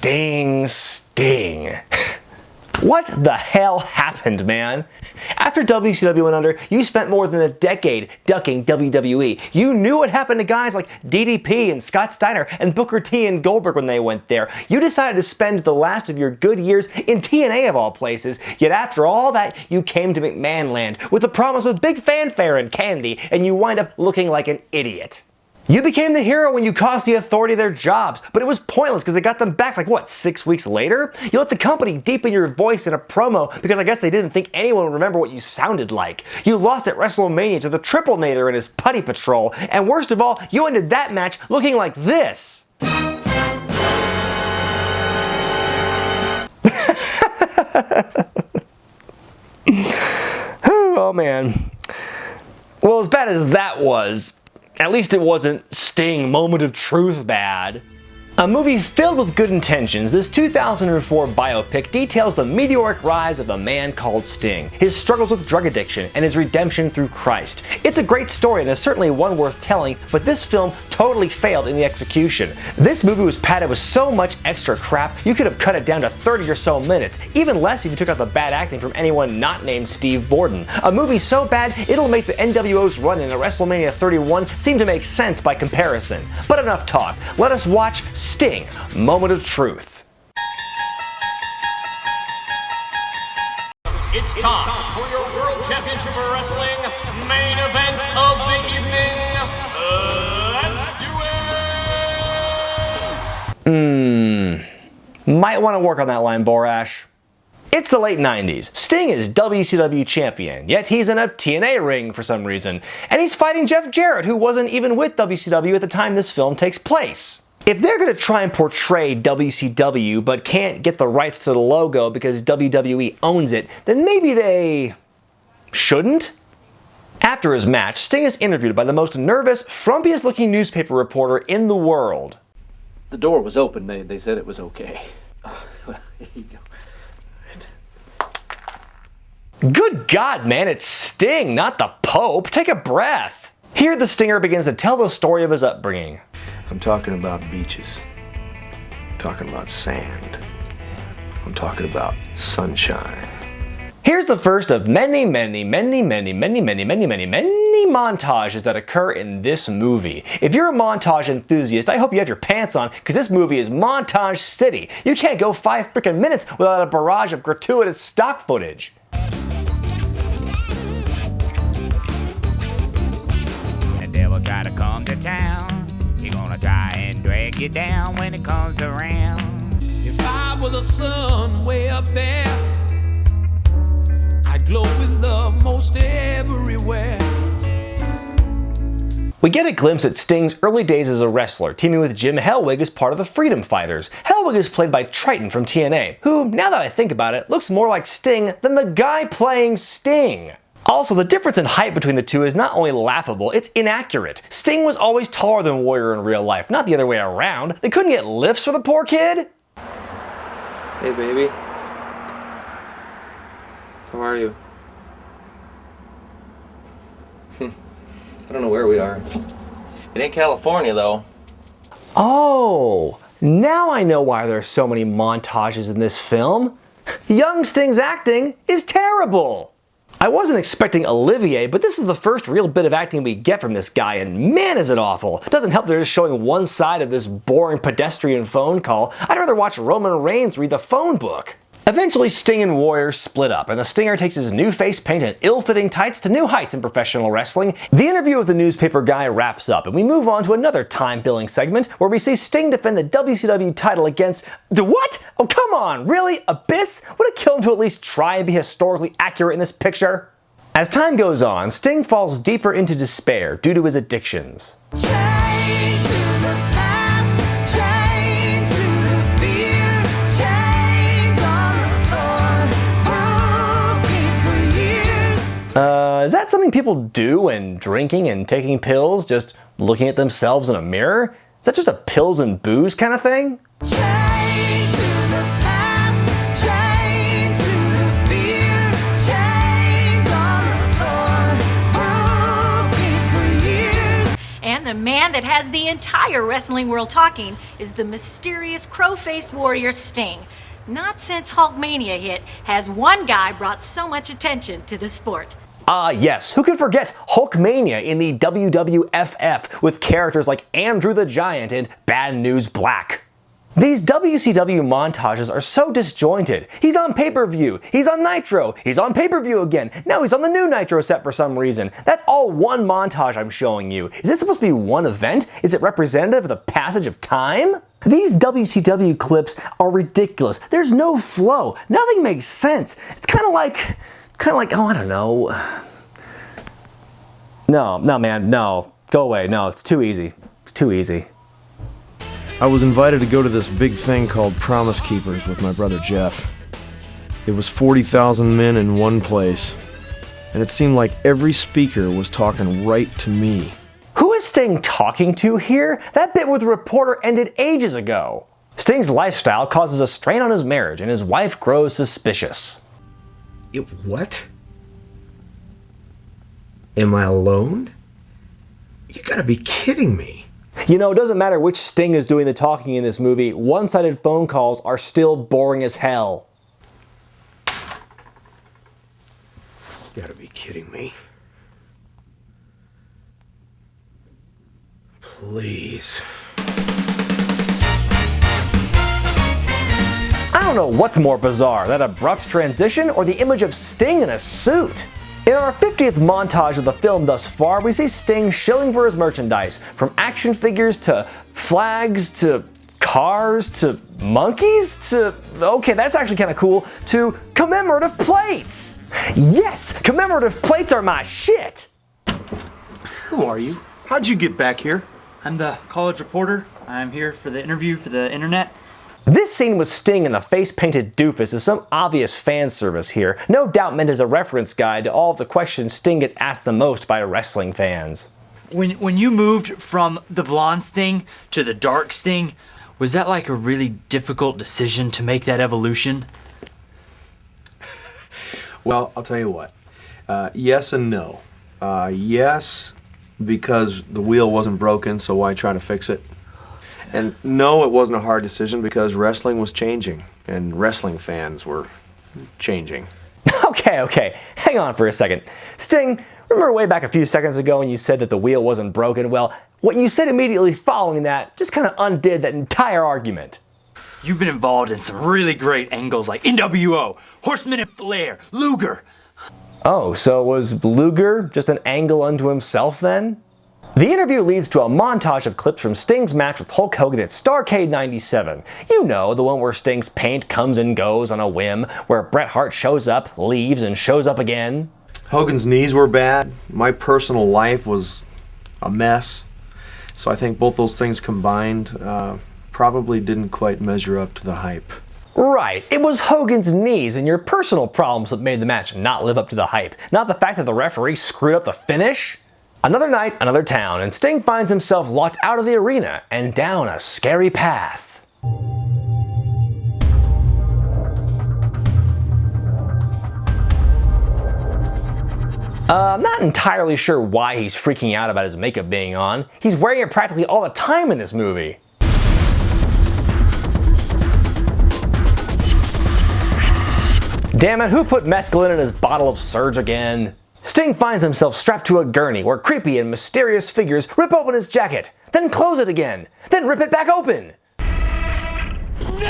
Sting. What the hell happened, man? After WCW went under, you spent more than a decade ducking WWE. You knew what happened to guys like DDP and Scott Steiner and Booker T and Goldberg when they went there. You decided to spend the last of your good years in TNA of all places, yet after all that, you came to McMahon Land with the promise of big fanfare and candy, and you wind up looking like an idiot. You became the hero when you cost the Authority their jobs, but it was pointless because it got them back like, what, 6 weeks later? You let the company deepen your voice in a promo because I guess they didn't think anyone would remember what you sounded like. You lost at WrestleMania to the Triple Nader and his Putty Patrol, and worst of all, you ended that match looking like this. Oh man. Well, as bad as that was, at least it wasn't Sting Moment of Truth bad. A movie filled with good intentions, this 2004 biopic details the meteoric rise of a man called Sting, his struggles with drug addiction, and his redemption through Christ. It's a great story and is certainly one worth telling, but this film totally failed in the execution. This movie was padded with so much extra crap, you could have cut it down to 30 or so minutes, even less if you took out the bad acting from anyone not named Steve Borden. A movie so bad, it'll make the NWO's run in WrestleMania 31 seem to make sense by comparison. But enough talk, let us watch Sting, Moment of Truth. It's time for your World Championship Wrestling main event of the evening. Let's do it! Might want to work on that line, Borash. It's the late 90s. Sting is WCW champion, yet he's in a TNA ring for some reason. And he's fighting Jeff Jarrett, who wasn't even with WCW at the time this film takes place. If they're going to try and portray WCW but can't get the rights to the logo because WWE owns it, then maybe they shouldn't? After his match, Sting is interviewed by the most nervous, frumpiest looking newspaper reporter in the world. The door was open. They said it was okay. Well, here you go. Good God, man, it's Sting, not the Pope. Take a breath. Here the Stinger begins to tell the story of his upbringing. I'm talking about beaches. I'm talking about sand. I'm talking about sunshine. Here's the first of many montages that occur in this movie. If you're a montage enthusiast, I hope you have your pants on, because this movie is Montage City. You can't go 5 freaking minutes without a barrage of gratuitous stock footage. The devil try to come to town. He gonna try and drag you down when it comes around. If I were the sun way up there, I'd glow with love most everywhere. We get a glimpse at Sting's early days as a wrestler, teaming with Jim Hellwig as part of the Freedom Fighters. Hellwig is played by Triton from TNA, who, now that I think about it, looks more like Sting than the guy playing Sting. Also, the difference in height between the two is not only laughable, it's inaccurate. Sting was always taller than Warrior in real life, not the other way around. They couldn't get lifts for the poor kid? Hey, baby. How are you? I don't know where we are. It ain't California, though. Oh, now I know why there's so many montages in this film. Young Sting's acting is terrible. I wasn't expecting Olivier, but this is the first real bit of acting we get from this guy, and man is it awful. It doesn't help they're just showing one side of this boring pedestrian phone call. I'd rather watch Roman Reigns read the phone book. Eventually, Sting and Warrior split up, and the Stinger takes his new face paint and ill-fitting tights to new heights in professional wrestling. The interview with the newspaper guy wraps up, and we move on to another time-billing segment where we see Sting defend the WCW title against... The what? Oh, come on, really? Abyss? Would it kill him to at least try and be historically accurate in this picture? As time goes on, Sting falls deeper into despair due to his addictions. Is that something people do when drinking and taking pills, just looking at themselves in a mirror? Is that just a pills and booze kind of thing? And And the man that has the entire wrestling world talking is the mysterious crow-faced warrior Sting. Not since Hulkmania hit has one guy brought so much attention to the sport. Yes, who can forget Hulkmania in the WWFF with characters like Andrew the Giant and Bad News Black. These WCW montages are so disjointed. He's on pay-per-view, he's on Nitro, he's on pay-per-view again, now he's on the new Nitro set for some reason. That's all one montage I'm showing you. Is this supposed to be one event? Is it representative of the passage of time? These WCW clips are ridiculous. There's no flow. Nothing makes sense. It's kind of like, oh, I don't know. No, man, no. Go away. No, it's too easy. It's too easy. I was invited to go to this big thing called Promise Keepers with my brother Jeff. It was 40,000 men in one place, and it seemed like every speaker was talking right to me. Who is Sting talking to here? That bit with the reporter ended ages ago. Sting's lifestyle causes a strain on his marriage, and his wife grows suspicious. What? Am I alone? You gotta be kidding me. You know, it doesn't matter which Sting is doing the talking in this movie, one-sided phone calls are still boring as hell. You gotta be kidding me. Please. I don't know what's more bizarre, that abrupt transition or the image of Sting in a suit. In our 50th montage of the film thus far, we see Sting shilling for his merchandise, from action figures to flags to cars to monkeys to, okay, that's actually kind of cool, to commemorative plates. Yes, commemorative plates are my shit. Who are you? How'd you get back here? I'm the college reporter. I'm here for the interview for the internet. This scene with Sting and the face-painted doofus is some obvious fan service here, no doubt meant as a reference guide to all of the questions Sting gets asked the most by wrestling fans. When you moved from the blonde Sting to the dark Sting, was that like a really difficult decision to make that evolution? Well, I'll tell you what. Yes and no. Yes, because the wheel wasn't broken, so why try to fix it? And no, it wasn't a hard decision because wrestling was changing, and wrestling fans were changing. Okay, hang on for a second. Sting, remember way back a few seconds ago when you said that the wheel wasn't broken? Well, what you said immediately following that just kind of undid that entire argument. You've been involved in some really great angles like NWO, Horseman and Flair, Luger. Oh, so was Luger just an angle unto himself then? The interview leads to a montage of clips from Sting's match with Hulk Hogan at Starrcade 97. You know, the one where Sting's paint comes and goes on a whim, where Bret Hart shows up, leaves, and shows up again. Hogan's knees were bad. My personal life was a mess. So I think both those things combined probably didn't quite measure up to the hype. Right, it was Hogan's knees and your personal problems that made the match not live up to the hype, not the fact that the referee screwed up the finish. Another night, another town, and Sting finds himself locked out of the arena and down a scary path. I'm not entirely sure why he's freaking out about his makeup being on. He's wearing it practically all the time in this movie. Damn it, who put mescaline in his bottle of Surge again? Sting finds himself strapped to a gurney where creepy and mysterious figures rip open his jacket, then close it again, then rip it back open. No!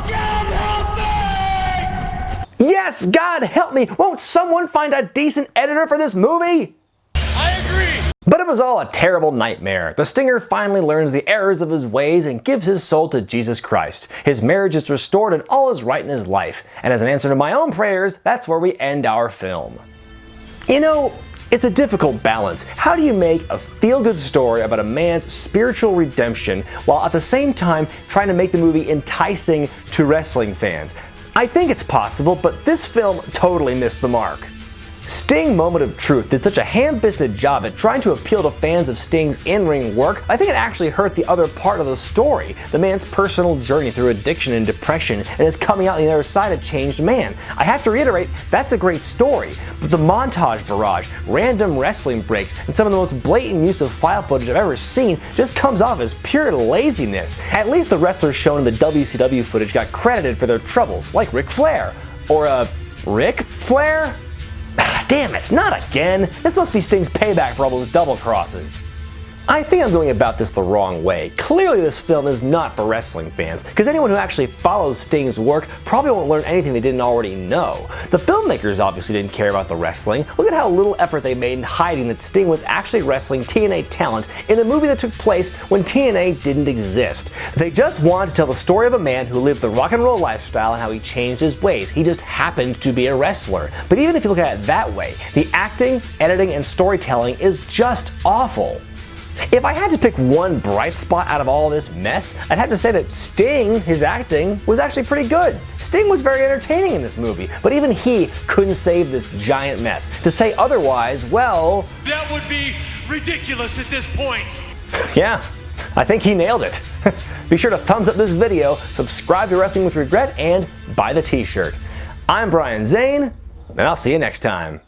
God help me! Yes, God help me! Won't someone find a decent editor for this movie? I agree! But it was all a terrible nightmare. The Stinger finally learns the errors of his ways and gives his soul to Jesus Christ. His marriage is restored and all is right in his life. And as an answer to my own prayers, that's where we end our film. You know, it's a difficult balance. How do you make a feel-good story about a man's spiritual redemption while at the same time trying to make the movie enticing to wrestling fans? I think it's possible, but this film totally missed the mark. Sting Moment of Truth did such a ham-fisted job at trying to appeal to fans of Sting's in-ring work, I think it actually hurt the other part of the story, the man's personal journey through addiction and depression and his coming out on the other side a changed man. I have to reiterate, that's a great story, but the montage barrage, random wrestling breaks, and some of the most blatant use of file footage I've ever seen just comes off as pure laziness. At least the wrestlers shown in the WCW footage got credited for their troubles, like Ric Flair. Or, Ric Flair? Damn it, not again! This must be Sting's payback for all those double crosses. I think I'm going about this the wrong way. Clearly this film is not for wrestling fans, because anyone who actually follows Sting's work probably won't learn anything they didn't already know. The filmmakers obviously didn't care about the wrestling. Look at how little effort they made in hiding that Sting was actually wrestling TNA talent in a movie that took place when TNA didn't exist. They just wanted to tell the story of a man who lived the rock and roll lifestyle and how he changed his ways. He just happened to be a wrestler. But even if you look at it that way, the acting, editing, and storytelling is just awful. If I had to pick one bright spot out of all this mess, I'd have to say that Sting, his acting, was actually pretty good. Sting was very entertaining in this movie, but even he couldn't save this giant mess. To say otherwise, well... That would be ridiculous at this point. Yeah, I think he nailed it. Be sure to thumbs up this video, subscribe to Wrestling with Regret, and buy the t-shirt. I'm Brian Zane, and I'll see you next time.